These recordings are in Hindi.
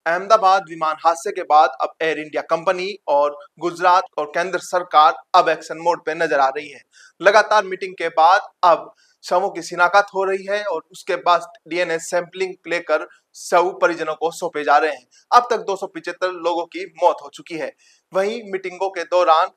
अहमदाबाद विमान हादसे के बाद अब एयर इंडिया कंपनी और गुजरात और केंद्र सरकार अब एक्शन मोड पे नजर आ रही है। लगातार मीटिंग के बाद अब शवों की शिनाख्त हो रही है और उसके बाद डीएनए सैंपलिंग लेकर शव परिजनों को सौंपे जा रहे हैं। अब तक 275 लोगों की मौत हो चुकी है। वहीं मीटिंगों के दौरान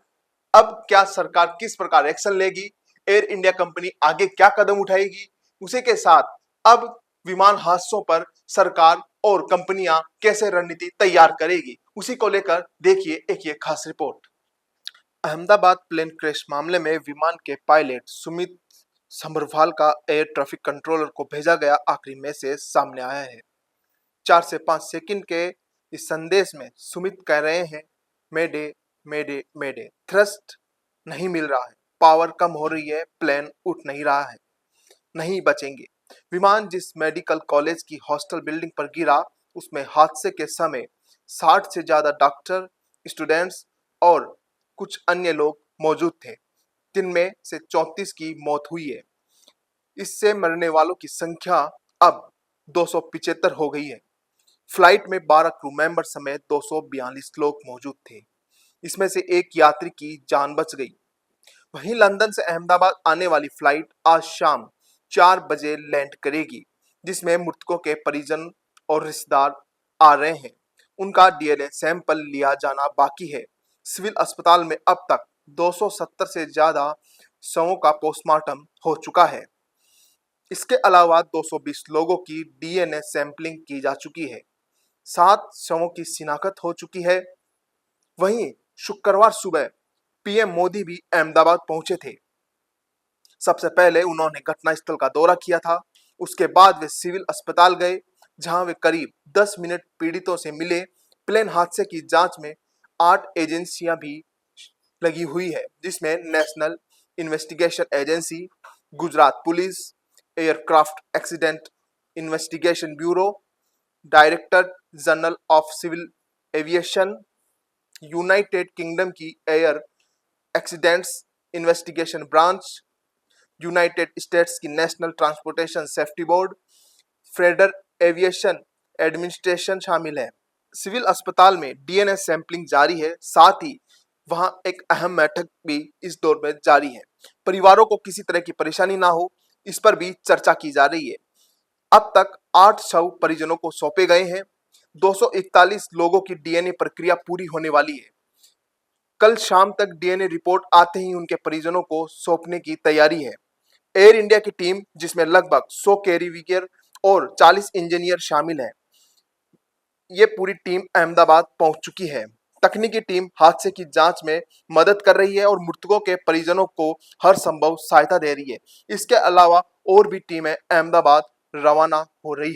अब क्या सरकार किस प्रकार एक्शन लेगी, एयर इंडिया कंपनी आगे क्या कदम उठाएगी, उसी के साथ अब विमान हादसों पर सरकार और कंपनियां कैसे रणनीति तैयार करेगी, उसी को लेकर देखिए एक ये खास रिपोर्ट। अहमदाबाद प्लेन क्रैश मामले में विमान के पायलट सुमित संभरवाल का एयर ट्रैफिक कंट्रोलर को भेजा गया आखिरी मैसेज सामने आया है। 4 से 5 सेकंड के इस संदेश में सुमित कह रहे हैं, मेडे मेडे मेडे, थ्रस्ट नहीं मिल रहा है, पावर कम हो रही है, प्लेन उठ नहीं रहा है, नहीं बचेंगे। विमान जिस मेडिकल कॉलेज की हॉस्टल बिल्डिंग पर गिरा, उसमें हादसे के समय 60 से ज्यादा डॉक्टर, स्टूडेंट्स और कुछ अन्य लोग मौजूद थे, जिनमें से 34 की मौत हुई है। इससे मरने वालों की संख्या अब 275 हो गई है। फ्लाइट में 12 क्रू मेंबर समेत 242 लोग मौजूद थे। इसमें से एक यात्री की जान बच गई। वहीं लंदन से अहमदाबाद आने वाली फ्लाइट आज शाम 4 बजे लैंड करेगी, जिसमें मृतकों के परिजन और रिश्तेदार आ रहे हैं। उनका डीएनए सैंपल लिया जाना बाकी है। सिविल अस्पताल में अब तक 270 से ज्यादा शवों का पोस्टमार्टम हो चुका है। इसके अलावा 220 लोगों की डीएनए सैंपलिंग की जा चुकी है। 7 शवों की शिनाख्त हो चुकी है। वहीं शुक्रवार सुबह पीएम मोदी भी अहमदाबाद पहुंचे थे। सबसे पहले उन्होंने घटनास्थल का दौरा किया था। उसके बाद वे सिविल अस्पताल गए, जहां वे करीब 10 मिनट पीड़ितों से मिले। प्लेन हादसे की जांच में 8 एजेंसियां भी लगी हुई है, जिसमें national investigation agency, Gujarat police, aircraft accident investigation bureau, director general of civil aviation, United Kingdom की air accidents investigation branch, United States की national transportation safety board, federal aviation administration शामिल है। सिविल अस्पताल में डीएनए सैंपलिंग जारी है। साथ ही वहां एक अहम बैठक भी इस दौर में जारी है। परिवारों को किसी तरह की परेशानी ना हो, इस पर भी चर्चा की जा रही है। अब तक 8 शव परिजनों को सौंपे गए हैं। 241 लोगों की डीएनए प्रक्रिया पूरी होने वाली है। कल शाम तक डीएनए रिपोर्ट आते ही उनके परिजनों को सौंपने की तैयारी है। एयर इंडिया की टीम, जिसमें लगभग 100 कैरियर और 40 इंजीनियर शामिल हैं, ये पूरी टीम अहमदाबाद पहुंच चुकी है। तकनीकी टीम हादसे की जांच में मदद कर रही है और मृतकों के परिजनों को हर संभव सहायता दे रही है। इसके अलावा और भी टीमें अहमदाबाद रवाना हो रही है।